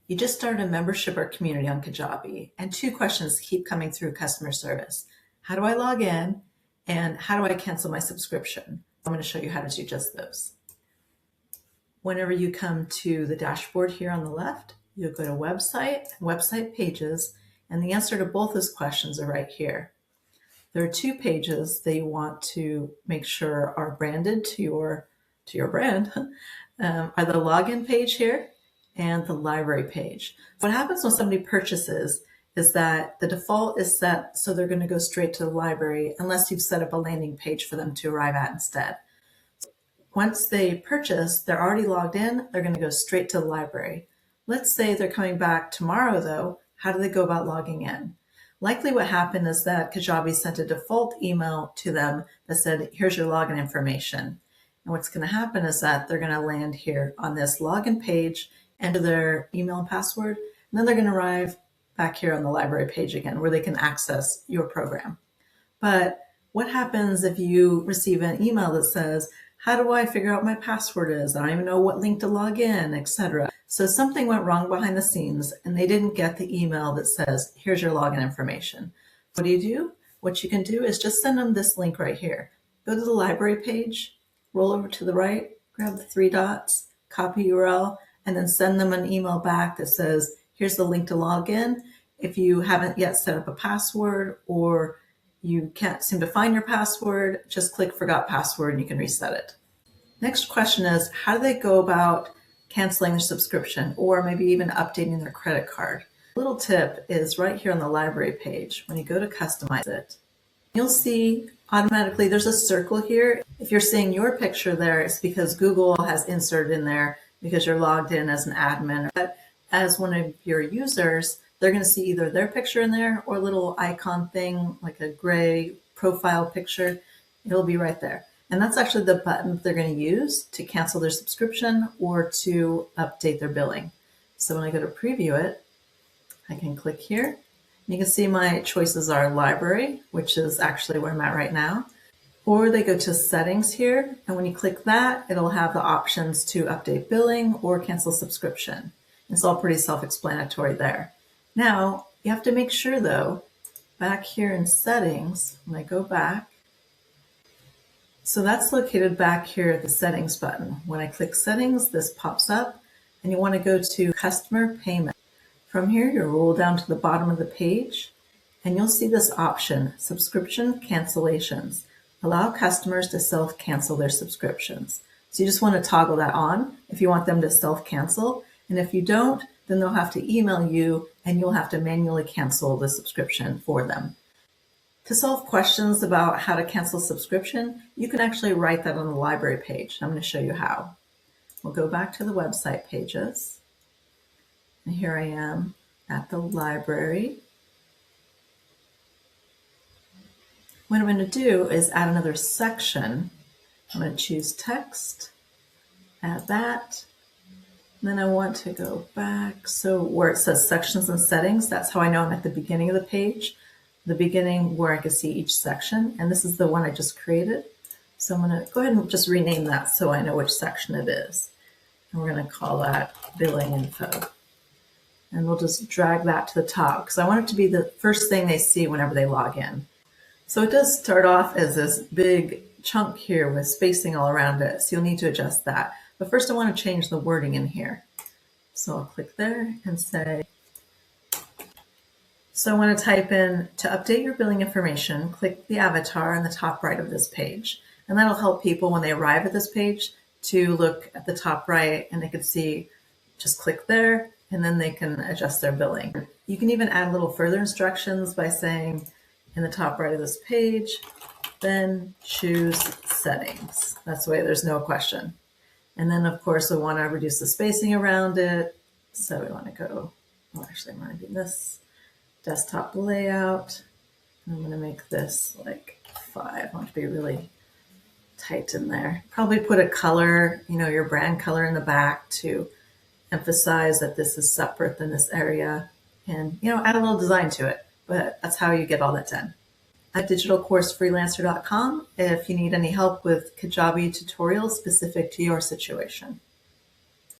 You just started a membership or community on Kajabi, and two questions keep coming through customer service. How do I log in? And how do I cancel my subscription? I'm going to show you how to do just those. Whenever you come to the dashboard here on the left, you'll go to website pages, and the answer to both those questions are right here. There are two pages that you want to make sure are branded to your brand, are the login page here and the library page. What happens when somebody purchases is that the default is set so they're going to go straight to the library unless you've set up a landing page for them to arrive at instead. Once they purchase, they're already logged in, they're going to go straight to the library. Let's say they're coming back tomorrow though. How do they go about logging in? Likely what happened is that Kajabi sent a default email to them that said, here's your login information. And what's going to happen is that they're going to land here on this login page, enter their email and password, and then they're going to arrive back here on the library page again where they can access your program. But what happens if you receive an email that says, how do I figure out what my password is? I don't even know what link to log in, etc. So something went wrong behind the scenes and they didn't get the email that says, here's your login information. What do? What you can do is just send them this link right here. Go to the library page, roll over to the right, grab the three dots, copy URL, and then send them an email back that says, here's the link to log in. If you haven't yet set up a password or you can't seem to find your password, just click forgot password and you can reset it. Next question is, how do they go about canceling their subscription or maybe even updating their credit card? A little tip is right here on the library page. When you go to customize it, you'll see automatically there's a circle here. If you're seeing your picture there, it's because Google has inserted in there because you're logged in as an admin. But as one of your users, they're going to see either their picture in there or a little icon thing like a gray profile picture. It'll be right there. And that's actually the button that they're going to use to cancel their subscription or to update their billing. So when I go to preview it, I can click here. You can see my choices are library, which is actually where I'm at right now. Or they go to settings here. And when you click that, it'll have the options to update billing or cancel subscription. It's all pretty self-explanatory there. Now, you have to make sure though, back here in settings, when I go back, so that's located back here at the settings button. When I click settings, this pops up and you want to go to customer payment. From here, you'll roll down to the bottom of the page and you'll see this option, subscription cancellations. Allow customers to self-cancel their subscriptions. So you just want to toggle that on if you want them to self-cancel. And if you don't, then they'll have to email you and you'll have to manually cancel the subscription for them. To solve questions about how to cancel subscription, you can actually write that on the library page. I'm going to show you how. We'll go back to the website pages. And here I am at the library. What I'm going to do is add another section. I'm going to choose text, add that. And then I want to go back. So where it says sections and settings, that's how I know I'm at the beginning of the page, the beginning where I can see each section. And this is the one I just created. So I'm going to go ahead and just rename that so I know which section it is. And we're going to call that billing info. And we'll just drag that to the top because I want it to be the first thing they see whenever they log in. So it does start off as this big chunk here with spacing all around it. So you'll need to adjust that. But first I want to change the wording in here. So I'll click there and say, so I want to type in to update your billing information, click the avatar in the top right of this page. And that'll help people when they arrive at this page to look at the top right and they can see, just click there and then they can adjust their billing. You can even add a little further instructions by saying in the top right of this page, then choose settings. That's the way there's no question. And then, of course, we want to reduce the spacing around it. So we want to go, well, actually, I'm going to do this desktop layout. I'm going to make this like 5. I want it to be really tight in there. Probably put a color, your brand color in the back to emphasize that this is separate than this area and, add a little design to it. But that's how you get all that done. At digitalcoursefreelancer.com if you need any help with Kajabi tutorials specific to your situation.